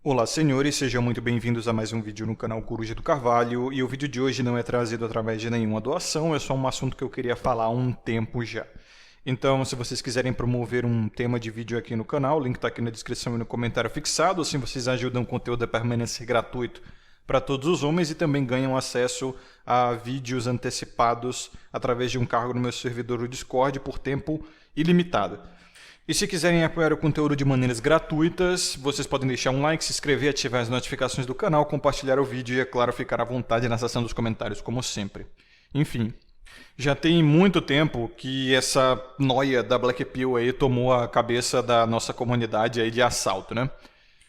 Olá, senhores, sejam muito bem-vindos a mais um vídeo no canal Coruja do Carvalho, e o vídeo de hoje não é trazido através de nenhuma doação, é só um assunto que eu queria falar há um tempo já. Então, se vocês quiserem promover um tema de vídeo aqui no canal, o link está aqui na descrição e no comentário fixado, assim vocês ajudam o conteúdo a permanecer gratuito para todos os homens e também ganham acesso a vídeos antecipados através de um cargo no meu servidor do Discord por tempo ilimitado. E se quiserem apoiar o conteúdo de maneiras gratuitas, vocês podem deixar um like, se inscrever, ativar as notificações do canal, compartilhar o vídeo e, é claro, ficar à vontade na seção dos comentários, como sempre. Enfim, já tem muito tempo que essa noia da Black Pill aí tomou a cabeça da nossa comunidade aí de assalto, né?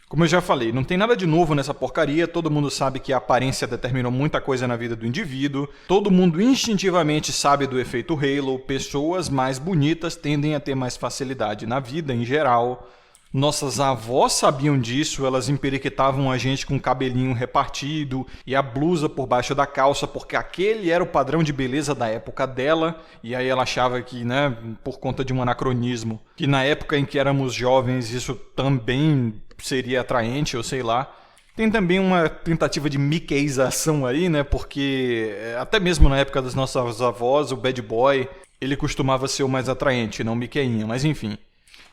Como eu já falei, não tem nada de novo nessa porcaria, todo mundo sabe que a aparência determinou muita coisa na vida do indivíduo, todo mundo instintivamente sabe do efeito Halo, pessoas mais bonitas tendem a ter mais facilidade na vida em geral. Nossas avós sabiam disso, elas emperiquitavam a gente com o cabelinho repartido e a blusa por baixo da calça, porque aquele era o padrão de beleza da época dela, e aí ela achava que, né, por conta de um anacronismo, que na época em que éramos jovens isso também seria atraente, ou sei lá. Tem também uma tentativa de mickeização aí, né, porque até mesmo na época das nossas avós, o bad boy, ele costumava ser o mais atraente, não Mickeinha, mas enfim.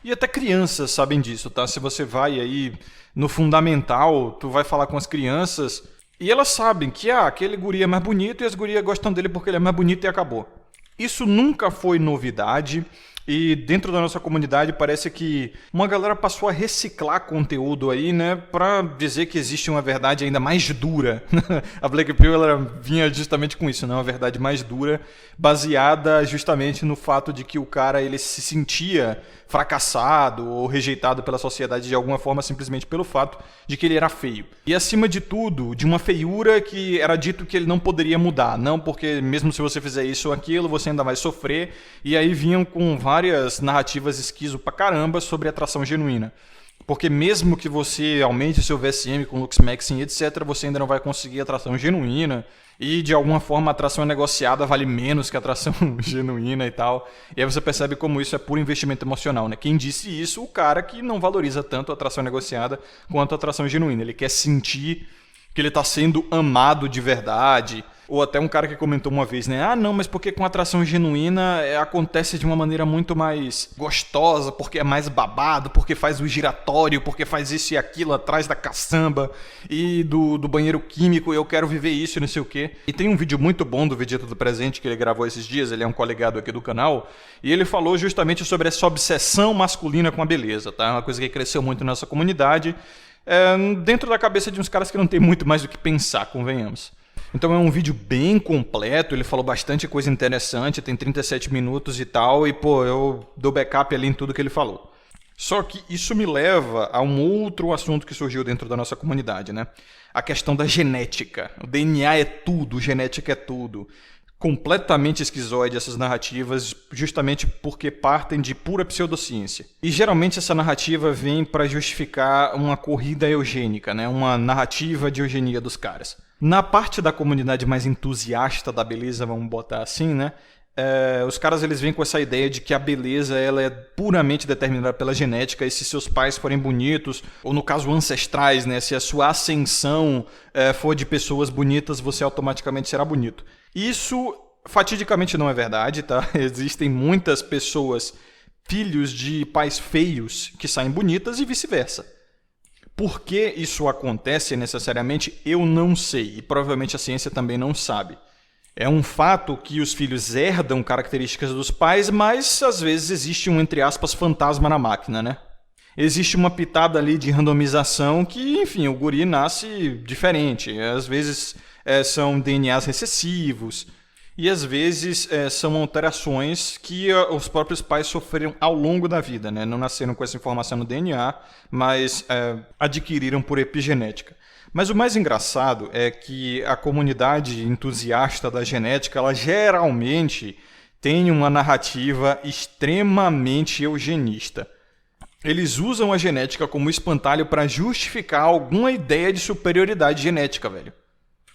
E até crianças sabem disso, tá? Se você vai aí no fundamental, tu vai falar com as crianças e elas sabem que aquele guri é mais bonito e as gurias gostam dele porque ele é mais bonito e acabou. Isso nunca foi novidade e dentro da nossa comunidade parece que uma galera passou a reciclar conteúdo aí, né, pra dizer que existe uma verdade ainda mais dura. A Black Pill ela vinha justamente com isso, né, uma verdade mais dura, baseada justamente no fato de que o cara ele se sentia fracassado ou rejeitado pela sociedade de alguma forma simplesmente pelo fato de que ele era feio. E acima de tudo, de uma feiura que era dito que ele não poderia mudar, não porque mesmo se você fizer isso ou aquilo, você ainda vai sofrer, e aí vinham com várias narrativas esquizo pra caramba sobre atração genuína. Porque mesmo que você aumente seu VSM com Lux Maxing, etc., você ainda não vai conseguir atração genuína. E de alguma forma a atração negociada vale menos que a atração genuína e tal. E aí você percebe como isso é puro investimento emocional, né? Quem disse isso? O cara que não valoriza tanto a atração negociada quanto a atração genuína. Ele quer sentir que ele está sendo amado de verdade. Ou até um cara que comentou uma vez, né? Ah, não, mas porque com atração genuína acontece de uma maneira muito mais gostosa, porque é mais babado, porque faz o giratório, porque faz isso e aquilo atrás da caçamba e do banheiro químico, eu quero viver isso e não sei o quê. E tem um vídeo muito bom do Vegeta do Presente que ele gravou esses dias, ele é um colegado aqui do canal, e ele falou justamente sobre essa obsessão masculina com a beleza, tá? É uma coisa que cresceu muito na nossa comunidade, dentro da cabeça de uns caras que não tem muito mais do que pensar, convenhamos. Então é um vídeo bem completo, ele falou bastante coisa interessante, tem 37 minutos e tal, e pô, eu dou backup ali em tudo que ele falou. Só que isso me leva a um outro assunto que surgiu dentro da nossa comunidade, né? A questão da genética. O DNA é tudo, genética é tudo. Completamente esquizoide essas narrativas, justamente porque partem de pura pseudociência. E geralmente essa narrativa vem para justificar uma corrida eugênica, né? Uma narrativa de eugenia dos caras. Na parte da comunidade mais entusiasta da beleza, vamos botar assim, né? Os caras eles vêm com essa ideia de que a beleza ela é puramente determinada pela genética e se seus pais forem bonitos, ou no caso ancestrais, né? Se a sua ascensão for de pessoas bonitas, você automaticamente será bonito. Isso fatidicamente não é verdade, tá? Existem muitas pessoas, filhos de pais feios, que saem bonitas e vice-versa. Por que isso acontece necessariamente, eu não sei, e provavelmente a ciência também não sabe. É um fato que os filhos herdam características dos pais, mas às vezes existe um, entre aspas, fantasma na máquina, né? Existe uma pitada ali de randomização que, enfim, o guri nasce diferente. Às vezes são DNAs recessivos e às vezes são alterações que os próprios pais sofreram ao longo da vida, né? Não nasceram com essa informação no DNA, mas adquiriram por epigenética. Mas o mais engraçado é que a comunidade entusiasta da genética, ela geralmente tem uma narrativa extremamente eugenista. Eles usam a genética como espantalho para justificar alguma ideia de superioridade genética, velho.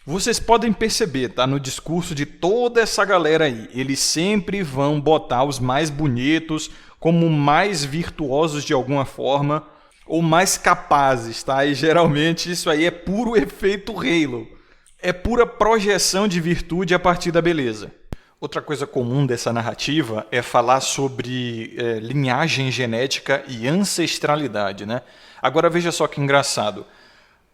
Vocês podem perceber, tá? No discurso de toda essa galera aí, eles sempre vão botar os mais bonitos como mais virtuosos de alguma forma, ou mais capazes, tá? E geralmente isso aí é puro efeito Halo. É pura projeção de virtude a partir da beleza. Outra coisa comum dessa narrativa é falar sobre linhagem genética e ancestralidade, né? Agora veja só que engraçado.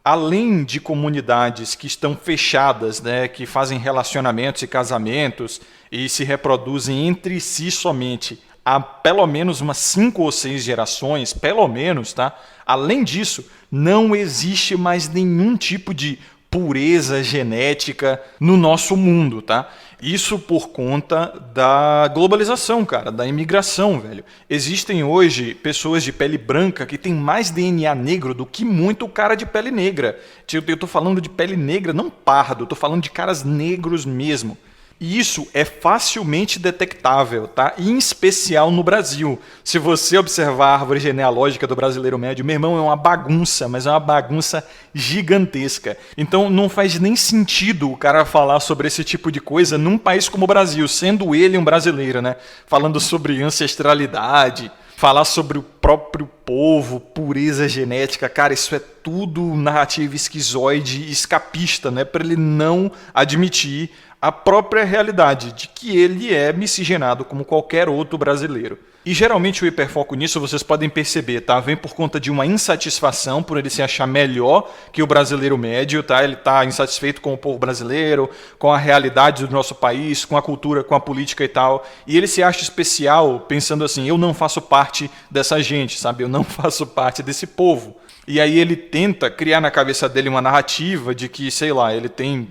Além de comunidades que estão fechadas, né, que fazem relacionamentos e casamentos e se reproduzem entre si somente há pelo menos umas 5 ou 6 gerações, pelo menos, tá? Além disso, não existe mais nenhum tipo de pureza genética no nosso mundo, tá? Isso por conta da globalização, cara, da imigração, velho. Existem hoje pessoas de pele branca que têm mais DNA negro do que muito cara de pele negra. Eu tô falando de pele negra, não pardo, eu tô falando de caras negros mesmo. E isso é facilmente detectável, tá? Em especial no Brasil. Se você observar a árvore genealógica do brasileiro médio, meu irmão, é uma bagunça, mas é uma bagunça gigantesca. Então não faz nem sentido o cara falar sobre esse tipo de coisa num país como o Brasil, sendo ele um brasileiro, né? Falando sobre ancestralidade, falar sobre o próprio povo, pureza genética, cara, isso é tudo narrativa esquizoide, escapista, né? Para ele não admitir a própria realidade de que ele é miscigenado como qualquer outro brasileiro. E geralmente o hiperfoco nisso, vocês podem perceber, tá? Vem por conta de uma insatisfação por ele se achar melhor que o brasileiro médio, tá? Ele está insatisfeito com o povo brasileiro, com a realidade do nosso país, com a cultura, com a política e tal. E ele se acha especial pensando assim, eu não faço parte dessa gente, sabe? Eu não faço parte desse povo. E aí ele tenta criar na cabeça dele uma narrativa de que, sei lá, ele tem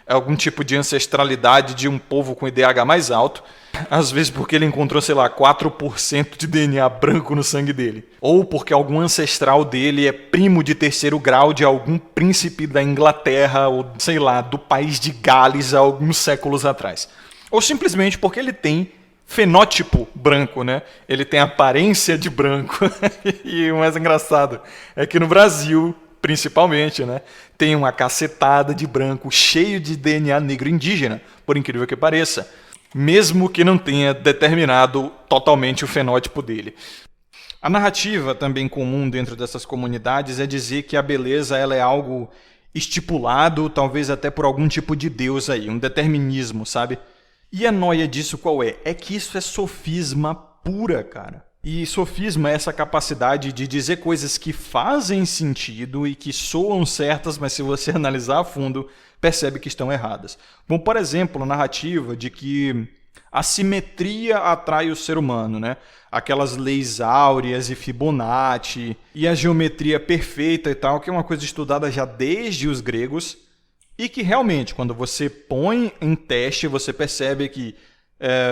algum tipo de ancestralidade de um povo com IDH mais alto, às vezes porque ele encontrou, sei lá, 4% de DNA branco no sangue dele. Ou porque algum ancestral dele é primo de 3º grau de algum príncipe da Inglaterra, ou sei lá, do país de Gales há alguns séculos atrás. Ou simplesmente porque ele tem fenótipo branco, né? Ele tem aparência de branco. E o mais engraçado é que no Brasil, principalmente, né, tem uma cacetada de branco cheio de DNA negro indígena, por incrível que pareça, mesmo que não tenha determinado totalmente o fenótipo dele. A narrativa também comum dentro dessas comunidades é dizer que a beleza ela é algo estipulado, talvez até por algum tipo de deus aí, um determinismo, sabe? E a noia disso qual é? É que isso é sofisma pura, cara. E sofisma é essa capacidade de dizer coisas que fazem sentido e que soam certas, mas se você analisar a fundo, percebe que estão erradas. Como, por exemplo, a narrativa de que a simetria atrai o ser humano, né? Aquelas leis áureas e Fibonacci e a geometria perfeita e tal, que é uma coisa estudada já desde os gregos e que realmente, quando você põe em teste, você percebe que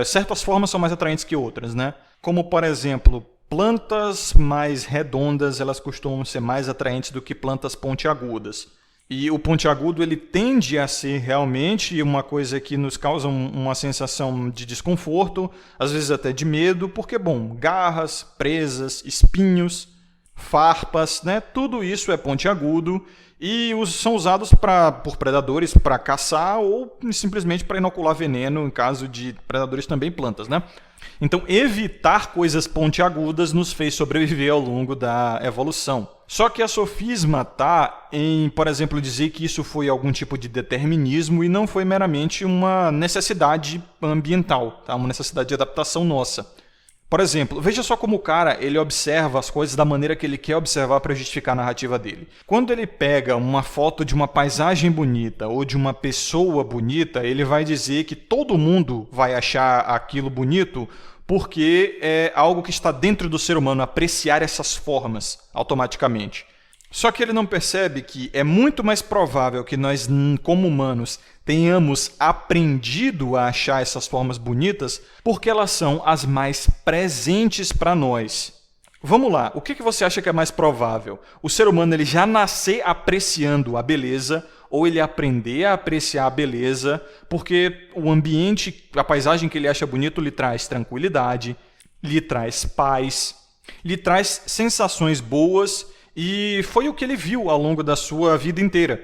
certas formas são mais atraentes que outras, né? Como, por exemplo, plantas mais redondas, elas costumam ser mais atraentes do que plantas pontiagudas. E o pontiagudo ele tende a ser realmente uma coisa que nos causa uma sensação de desconforto, às vezes até de medo, porque, bom, garras, presas, espinhos, farpas, né? Tudo isso é pontiagudo e são usados por predadores para caçar ou simplesmente para inocular veneno em caso de predadores também plantas, né? Então, evitar coisas pontiagudas nos fez sobreviver ao longo da evolução. Só que a sofisma está em, por exemplo, dizer que isso foi algum tipo de determinismo e não foi meramente uma necessidade ambiental, tá? Uma necessidade de adaptação nossa. Por exemplo, veja só como o cara ele observa as coisas da maneira que ele quer observar para justificar a narrativa dele. Quando ele pega uma foto de uma paisagem bonita ou de uma pessoa bonita, ele vai dizer que todo mundo vai achar aquilo bonito porque é algo que está dentro do ser humano, apreciar essas formas automaticamente. Só que ele não percebe que é muito mais provável que nós, como humanos, tenhamos aprendido a achar essas formas bonitas porque elas são as mais presentes para nós. Vamos lá, o que você acha que é mais provável? O ser humano ele já nascer apreciando a beleza ou ele aprender a apreciar a beleza porque o ambiente, a paisagem que ele acha bonito lhe traz tranquilidade, lhe traz paz, lhe traz sensações boas e foi o que ele viu ao longo da sua vida inteira.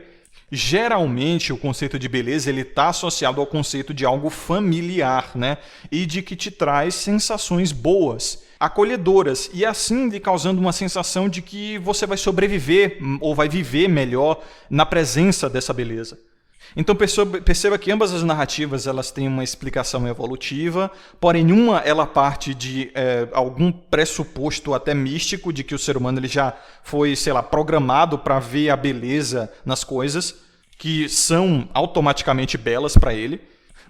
Geralmente, o conceito de beleza ele está associado ao conceito de algo familiar, né? E de que te traz sensações boas, acolhedoras, e assim lhe causando uma sensação de que você vai sobreviver ou vai viver melhor na presença dessa beleza. Então perceba que ambas as narrativas elas têm uma explicação evolutiva, porém uma ela parte de algum pressuposto até místico de que o ser humano ele já foi, sei lá, programado para ver a beleza nas coisas, que são automaticamente belas para ele.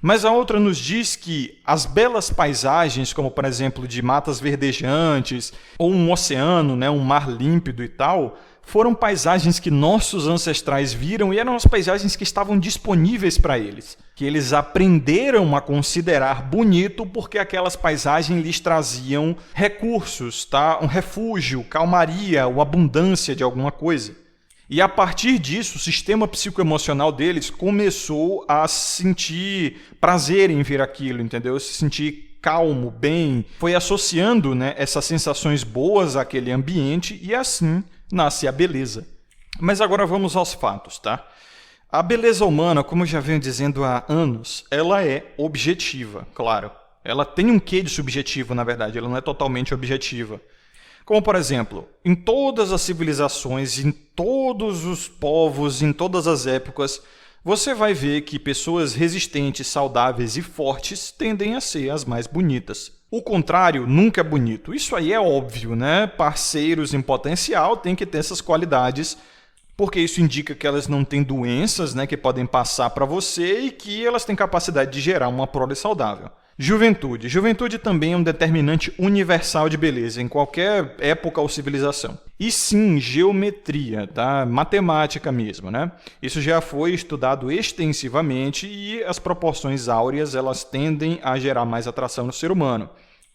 Mas a outra nos diz que as belas paisagens, como por exemplo de matas verdejantes, ou um oceano, né, um mar límpido e tal, foram paisagens que nossos ancestrais viram e eram as paisagens que estavam disponíveis para eles, que eles aprenderam a considerar bonito porque aquelas paisagens lhes traziam recursos, tá? Um refúgio, calmaria ou abundância de alguma coisa. E a partir disso, o sistema psicoemocional deles começou a sentir prazer em ver aquilo, entendeu? Se sentir calmo, bem, foi associando, né, essas sensações boas àquele ambiente e assim nasce a beleza. Mas agora vamos aos fatos, tá? A beleza humana, como eu já venho dizendo há anos, ela é objetiva, claro. Ela tem um quê de subjetivo, na verdade, ela não é totalmente objetiva. Como, por exemplo, em todas as civilizações, em todos os povos, em todas as épocas, você vai ver que pessoas resistentes, saudáveis e fortes tendem a ser as mais bonitas. O contrário nunca é bonito. Isso aí é óbvio, né? Parceiros em potencial têm que ter essas qualidades, porque isso indica que elas não têm doenças, né, que podem passar para você e que elas têm capacidade de gerar uma prole saudável. Juventude. Juventude também é um determinante universal de beleza, em qualquer época ou civilização. E sim, geometria, tá? Matemática mesmo, né? Isso já foi estudado extensivamente e as proporções áureas elas tendem a gerar mais atração no ser humano.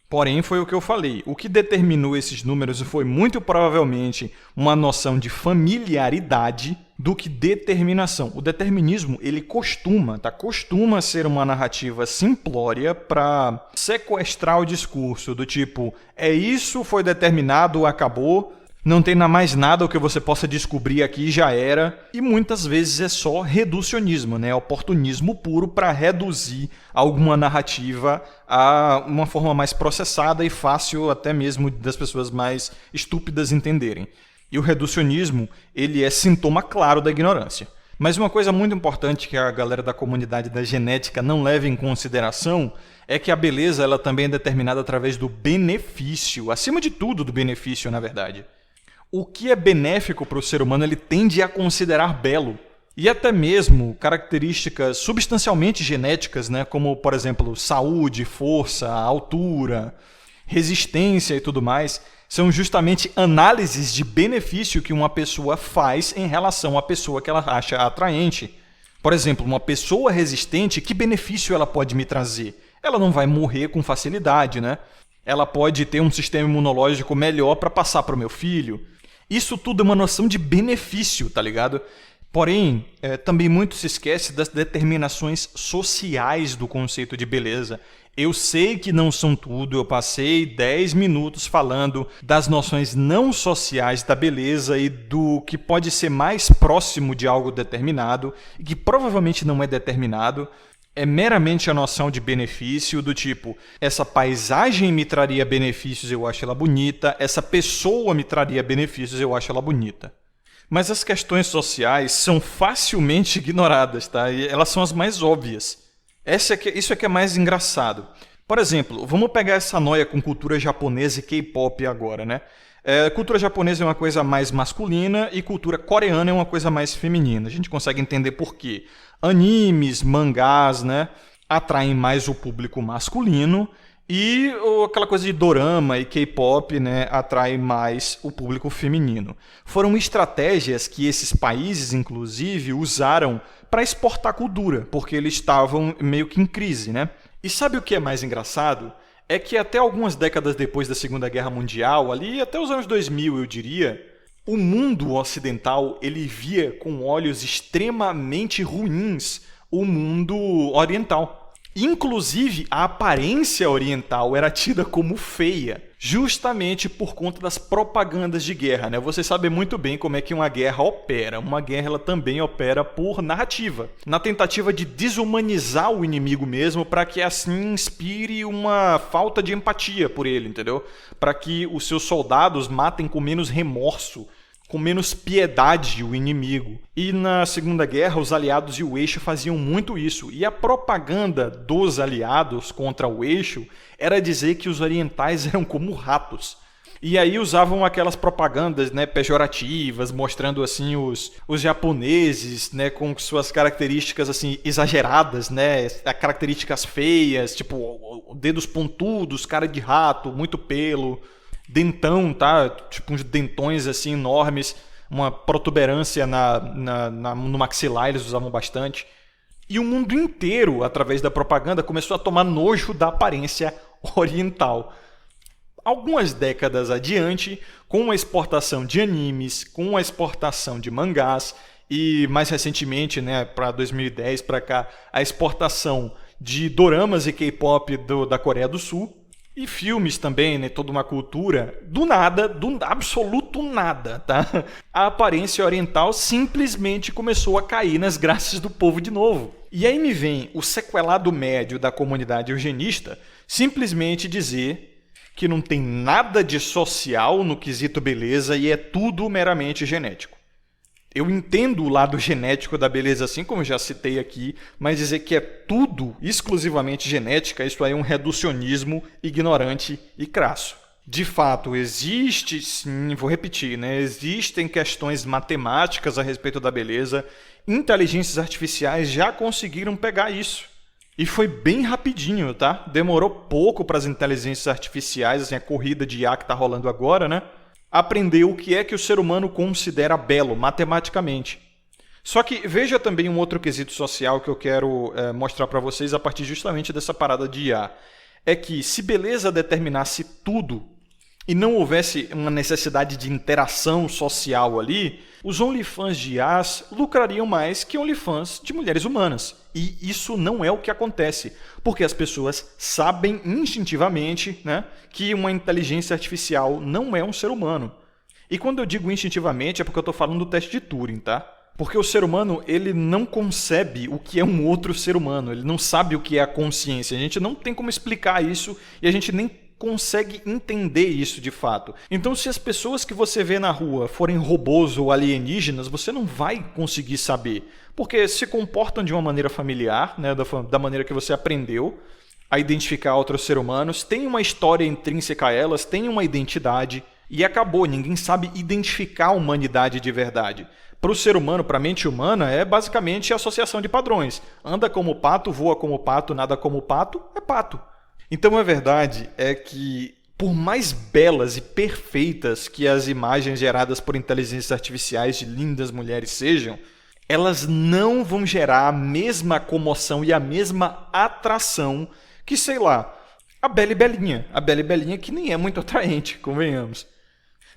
Porém, foi o que eu falei. O que determinou esses números foi muito provavelmente uma noção de familiaridade do que determinação. O determinismo, ele costuma ser uma narrativa simplória para sequestrar o discurso do tipo, é isso, foi determinado, acabou, não tem mais nada o que você possa descobrir aqui, já era. E muitas vezes é só reducionismo, né? Oportunismo puro para reduzir alguma narrativa a uma forma mais processada e fácil até mesmo das pessoas mais estúpidas entenderem. E o reducionismo, ele é sintoma claro da ignorância. Mas uma coisa muito importante que a galera da comunidade da genética não leva em consideração é que a beleza ela também é determinada através do benefício, acima de tudo do benefício, na verdade. O que é benéfico para o ser humano ele tende a considerar belo. E até mesmo características substancialmente genéticas, né, como, por exemplo, saúde, força, altura, resistência e tudo mais, são justamente análises de benefício que uma pessoa faz em relação à pessoa que ela acha atraente. Por exemplo, uma pessoa resistente, que benefício ela pode me trazer? Ela não vai morrer com facilidade, né? Ela pode ter um sistema imunológico melhor para passar para o meu filho. Isso tudo é uma noção de benefício, tá ligado? Porém, também muito se esquece das determinações sociais do conceito de beleza. Eu sei que não são tudo, eu passei 10 minutos falando das noções não sociais da beleza e do que pode ser mais próximo de algo determinado e que provavelmente não é determinado. É meramente a noção de benefício do tipo, essa paisagem me traria benefícios, eu acho ela bonita, essa pessoa me traria benefícios, eu acho ela bonita. Mas as questões sociais são facilmente ignoradas, tá? E elas são as mais óbvias. Isso é que é mais engraçado. Por exemplo, vamos pegar essa noia com cultura japonesa e K-pop agora, né? Cultura japonesa é uma coisa mais masculina e cultura coreana é uma coisa mais feminina. A gente consegue entender por quê. Animes, mangás, né, atraem mais o público masculino e aquela coisa de dorama e K-pop, né, atrai mais o público feminino. Foram estratégias que esses países, inclusive, usaram para exportar cultura, porque eles estavam meio que em crise, né? E sabe o que é mais engraçado? É que até algumas décadas depois da Segunda Guerra Mundial, ali até os anos 2000, eu diria, o mundo ocidental ele via com olhos extremamente ruins o mundo oriental. Inclusive, a aparência oriental era tida como feia. justamente por conta das propagandas de guerra, né? Você sabe muito bem como é que uma guerra opera. Uma guerra ela também opera por narrativa, na tentativa de desumanizar o inimigo mesmo, para que assim inspire uma falta de empatia por ele, entendeu? Para que os seus soldados matem com menos remorso, com menos piedade o inimigo. E na Segunda Guerra, os aliados e o Eixo faziam muito isso. E a propaganda dos aliados contra o Eixo era dizer que os orientais eram como ratos. E aí usavam aquelas propagandas, né, pejorativas, mostrando assim os japoneses, né, com suas características assim exageradas, né, características feias, tipo dedos pontudos, cara de rato, muito pelo, dentão, tá? Tipo uns dentões assim enormes, uma protuberância no maxilar, eles usavam bastante. E o mundo inteiro, através da propaganda, começou a tomar nojo da aparência oriental. Algumas décadas adiante, com a exportação de animes, com a exportação de mangás e mais recentemente, né, para 2010 para cá, a exportação de doramas e K-pop da Coreia do Sul, e filmes também, né, toda uma cultura, do nada, do absoluto nada, tá? A aparência oriental simplesmente começou a cair nas graças do povo de novo. E aí me vem o sequelado médio da comunidade eugenista simplesmente dizer que não tem nada de social no quesito beleza e é tudo meramente genético. Eu entendo o lado genético da beleza, assim como já citei aqui, mas dizer que é tudo exclusivamente genética, isso aí é um reducionismo ignorante e crasso. De fato, existe, sim, vou repetir, né? Existem questões matemáticas a respeito da beleza, inteligências artificiais já conseguiram pegar isso. E foi bem rapidinho, tá? Demorou pouco para as inteligências artificiais, assim, a corrida de IA que está rolando agora, né? Aprender o que é que o ser humano considera belo matematicamente. Só que veja também um outro quesito social que eu quero mostrar para vocês a partir justamente dessa parada de IA. É que se beleza determinasse tudo e não houvesse uma necessidade de interação social ali, os OnlyFans de IAs lucrariam mais que OnlyFans de mulheres humanas. E isso não é o que acontece, porque as pessoas sabem instintivamente, né, que uma inteligência artificial não é um ser humano. E quando eu digo instintivamente é porque eu estou falando do teste de Turing, tá? Porque o ser humano ele não concebe o que é um outro ser humano, ele não sabe o que é a consciência. A gente não tem como explicar isso e a gente nem consegue entender isso de fato. Então, se as pessoas que você vê na rua forem robôs ou alienígenas, você não vai conseguir saber, porque se comportam de uma maneira familiar, né, da maneira que você aprendeu a identificar outros seres humanos, tem uma história intrínseca a elas, tem uma identidade e acabou. Ninguém sabe identificar a humanidade de verdade. Para o ser humano, para a mente humana, é basicamente a associação de padrões. Anda como pato, voa como pato, nada como pato, é pato. Então a verdade é que, por mais belas e perfeitas que as imagens geradas por inteligências artificiais de lindas mulheres sejam, elas não vão gerar a mesma comoção e a mesma atração que, sei lá, a Bela e Belinha. A Bela e Belinha que nem é muito atraente, convenhamos.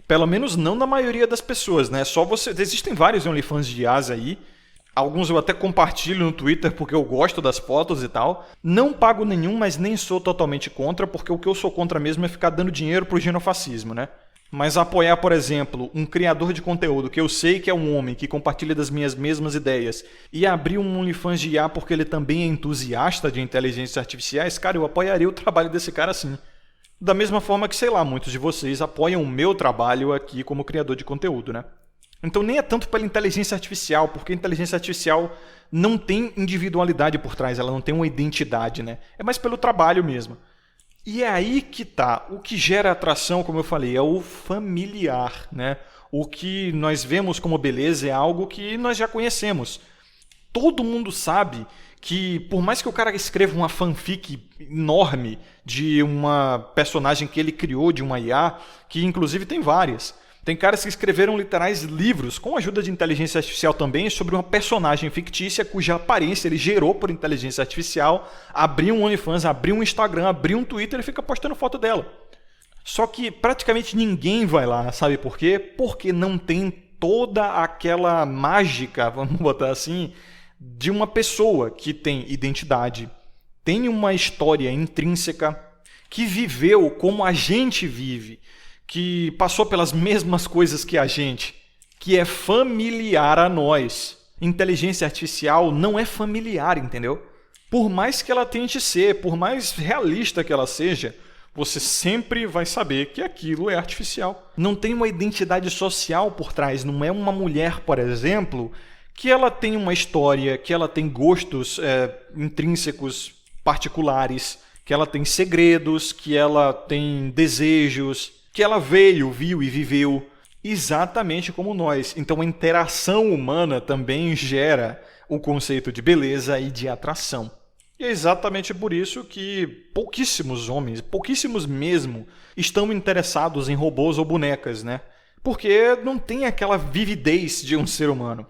Pelo menos não na maioria das pessoas, né? Só você. Existem vários OnlyFans de IAs aí. Alguns eu até compartilho no Twitter porque eu gosto das fotos e tal. Não pago nenhum, mas nem sou totalmente contra, porque o que eu sou contra mesmo é ficar dando dinheiro pro genofascismo, né? Mas apoiar, por exemplo, um criador de conteúdo que eu sei que é um homem que compartilha das minhas mesmas ideias e abrir um OnlyFans de IA porque ele também é entusiasta de inteligências artificiais, cara, eu apoiaria o trabalho desse cara sim. Da mesma forma que, sei lá, muitos de vocês apoiam o meu trabalho aqui como criador de conteúdo, né? Então nem é tanto pela inteligência artificial, porque a inteligência artificial não tem individualidade por trás, ela não tem uma identidade, né? É mais pelo trabalho mesmo. E é aí que tá. O que gera atração, como eu falei, é o familiar, né? O que nós vemos como beleza é algo que nós já conhecemos. Todo mundo sabe que, por mais que o cara escreva uma fanfic enorme de uma personagem que ele criou, de uma IA, que inclusive tem várias. Tem caras que escreveram literais livros, com a ajuda de inteligência artificial também, sobre uma personagem fictícia cuja aparência ele gerou por inteligência artificial, abriu um OnlyFans, abriu um Instagram, abriu um Twitter e fica postando foto dela. Só que praticamente ninguém vai lá, sabe por quê? Porque não tem toda aquela mágica, vamos botar assim, de uma pessoa que tem identidade, tem uma história intrínseca, que viveu como a gente vive, que passou pelas mesmas coisas que a gente, que é familiar a nós. Inteligência artificial não é familiar, entendeu? Por mais que ela tente ser, por mais realista que ela seja, você sempre vai saber que aquilo é artificial. Não tem uma identidade social por trás, não é uma mulher, por exemplo, que ela tem uma história, que ela tem gostos intrínsecos particulares, que ela tem segredos, que ela tem desejos, que ela veio, viu e viveu exatamente como nós. Então a interação humana também gera o conceito de beleza e de atração. E é exatamente por isso que pouquíssimos homens, pouquíssimos mesmo, estão interessados em robôs ou bonecas, né? Porque não tem aquela vividez de um ser humano.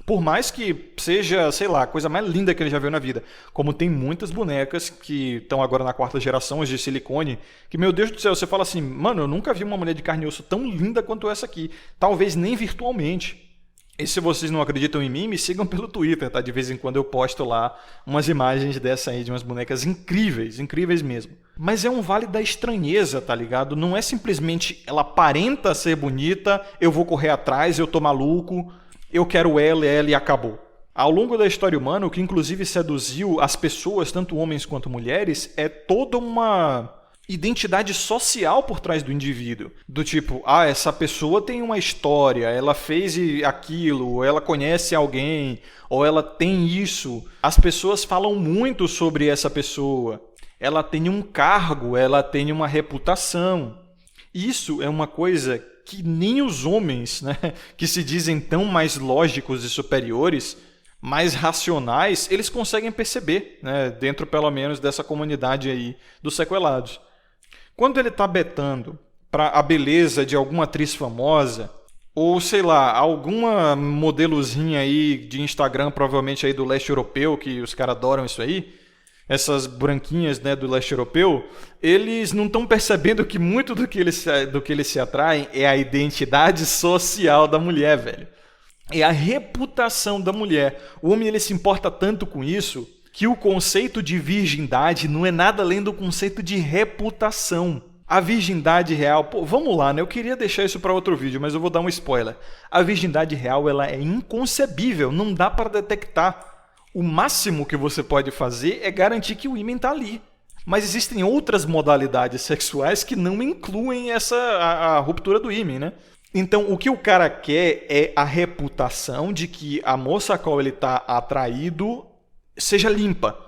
Por mais que seja, sei lá, a coisa mais linda que ele já viu na vida. Como tem muitas bonecas que estão agora na 4ª geração, as de silicone, que, meu Deus do céu, você fala assim, mano, eu nunca vi uma mulher de carne e osso tão linda quanto essa aqui. Talvez nem virtualmente. E se vocês não acreditam em mim, me sigam pelo Twitter, tá? De vez em quando eu posto lá umas imagens dessa aí, de umas bonecas incríveis, incríveis mesmo. Mas é um vale da estranheza, tá ligado? Não é simplesmente ela aparenta ser bonita, eu vou correr atrás, eu tô maluco, eu quero ela e acabou. Ao longo da história humana, o que inclusive seduziu as pessoas, tanto homens quanto mulheres, é toda uma identidade social por trás do indivíduo. Do tipo, essa pessoa tem uma história, ela fez aquilo, ou ela conhece alguém, ou ela tem isso. As pessoas falam muito sobre essa pessoa. Ela tem um cargo, ela tem uma reputação. Isso é uma coisa que nem os homens, né, que se dizem tão mais lógicos e superiores, mais racionais, eles conseguem perceber, né, dentro pelo menos dessa comunidade aí dos sequelados. Quando ele está betando para a beleza de alguma atriz famosa, ou sei lá, alguma modelozinha aí de Instagram, provavelmente aí do leste europeu, que os caras adoram isso aí, essas branquinhas, né, do leste europeu, eles não estão percebendo que muito do que eles se atraem é a identidade social da mulher, velho. É a reputação da mulher. O homem ele se importa tanto com isso que o conceito de virgindade não é nada além do conceito de reputação. A virgindade real... Pô, vamos lá, né? Eu queria deixar isso para outro vídeo, mas eu vou dar um spoiler. A virgindade real ela é inconcebível, não dá para detectar. O máximo que você pode fazer é garantir que o ímã está ali. Mas existem outras modalidades sexuais que não incluem a ruptura do ímã, né? Então, o que o cara quer é a reputação de que a moça a qual ele está atraído seja limpa.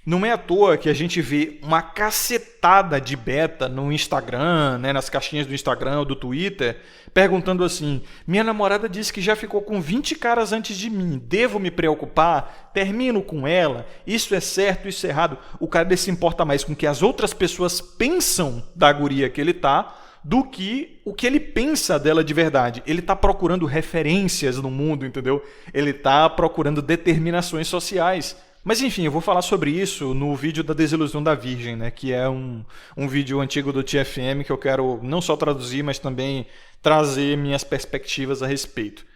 Não é à toa que a gente vê uma cacetada de beta no Instagram, né, nas caixinhas do Instagram ou do Twitter, perguntando assim, minha namorada disse que já ficou com 20 caras antes de mim, devo me preocupar? Termino com ela? Isso é certo, isso é errado? O cara se importa mais com o que as outras pessoas pensam da guria que ele tá, do que o que ele pensa dela de verdade. Ele está procurando referências no mundo, entendeu? Ele está procurando determinações sociais. Mas enfim, eu vou falar sobre isso no vídeo da Desilusão da Virgem, né? Que é um vídeo antigo do TFM que eu quero não só traduzir, mas também trazer minhas perspectivas a respeito.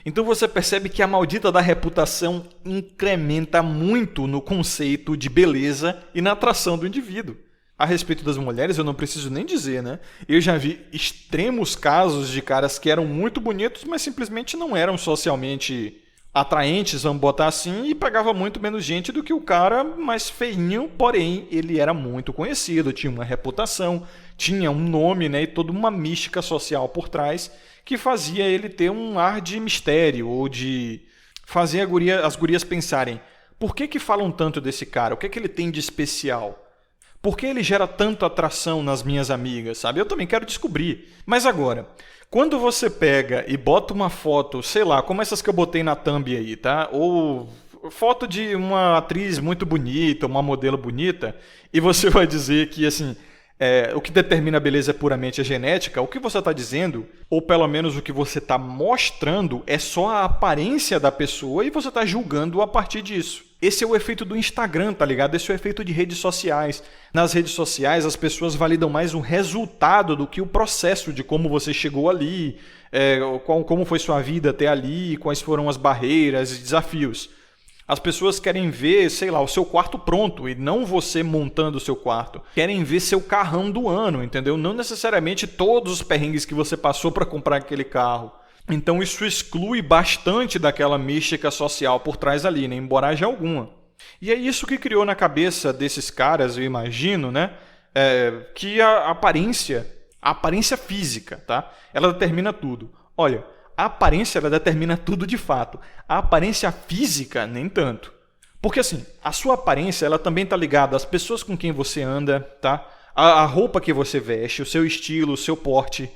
Então você percebe que a maldita da reputação incrementa muito no conceito de beleza e na atração do indivíduo. A respeito das mulheres, eu não preciso nem dizer, né? Eu já vi extremos casos de caras que eram muito bonitos, mas simplesmente não eram socialmente atraentes, vamos botar assim, e pegava muito menos gente do que o cara mais feinho, porém ele era muito conhecido, tinha uma reputação, tinha um nome, né, e toda uma mística social por trás que fazia ele ter um ar de mistério ou de fazer as gurias pensarem, por que falam tanto desse cara? O que ele tem de especial? Por que ele gera tanto atração nas minhas amigas, sabe? Eu também quero descobrir. Mas agora, quando você pega e bota uma foto, sei lá, como essas que eu botei na thumb aí, tá? Ou foto de uma atriz muito bonita, uma modelo bonita, e você vai dizer que, assim, o que determina a beleza é puramente a genética, o que você está dizendo, ou pelo menos o que você está mostrando, é só a aparência da pessoa e você está julgando a partir disso. Esse é o efeito do Instagram, tá ligado? Esse é o efeito de redes sociais. Nas redes sociais, as pessoas validam mais o resultado do que o processo de como você chegou ali, como foi sua vida até ali, quais foram as barreiras e desafios. As pessoas querem ver, sei lá, o seu quarto pronto e não você montando o seu quarto. Querem ver seu carrão do ano, entendeu? Não necessariamente todos os perrengues que você passou para comprar aquele carro. Então isso exclui bastante daquela mística social por trás ali, né? Embora haja alguma. E é isso que criou na cabeça desses caras, eu imagino, né? Que a aparência física, tá? Ela determina tudo. Olha, a aparência ela determina tudo de fato. A aparência física, nem tanto. Porque assim, a sua aparência ela também está ligada às pessoas com quem você anda, tá? A roupa que você veste, o seu estilo, o seu porte,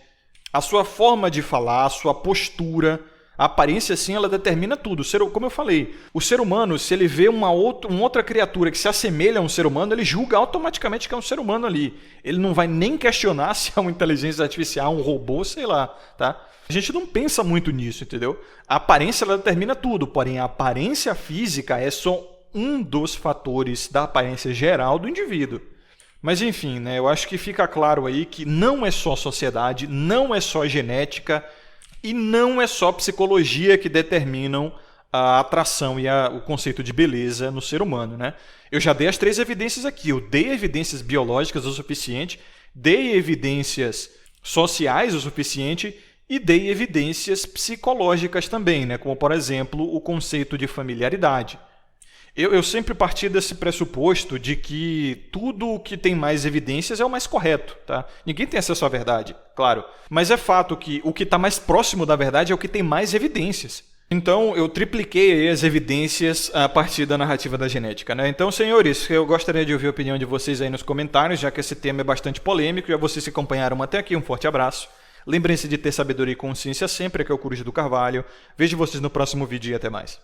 a sua forma de falar, a sua postura. A aparência, sim, ela determina tudo. Como eu falei, o ser humano, se ele vê uma outra criatura que se assemelha a um ser humano, ele julga automaticamente que é um ser humano ali. Ele não vai nem questionar se é uma inteligência artificial, um robô, sei lá, tá? A gente não pensa muito nisso, entendeu? A aparência, ela determina tudo, porém a aparência física é só um dos fatores da aparência geral do indivíduo. Mas enfim, né, eu acho que fica claro aí que não é só sociedade, não é só genética, e não é só psicologia que determinam a atração e o conceito de beleza no ser humano, né? Eu já dei as 3 evidências aqui. Eu dei evidências biológicas o suficiente, dei evidências sociais o suficiente e dei evidências psicológicas também, né? Como, por exemplo, o conceito de familiaridade. Eu sempre parti desse pressuposto de que tudo o que tem mais evidências é o mais correto, tá? Ninguém tem acesso à verdade, claro. Mas é fato que o que está mais próximo da verdade é o que tem mais evidências. Então, eu tripliquei as evidências a partir da narrativa da genética, né? Então, senhores, eu gostaria de ouvir a opinião de vocês aí nos comentários, já que esse tema é bastante polêmico. E a vocês que acompanharam até aqui, um forte abraço. Lembrem-se de ter sabedoria e consciência sempre, que é o Coruja do Carvalho. Vejo vocês no próximo vídeo e até mais.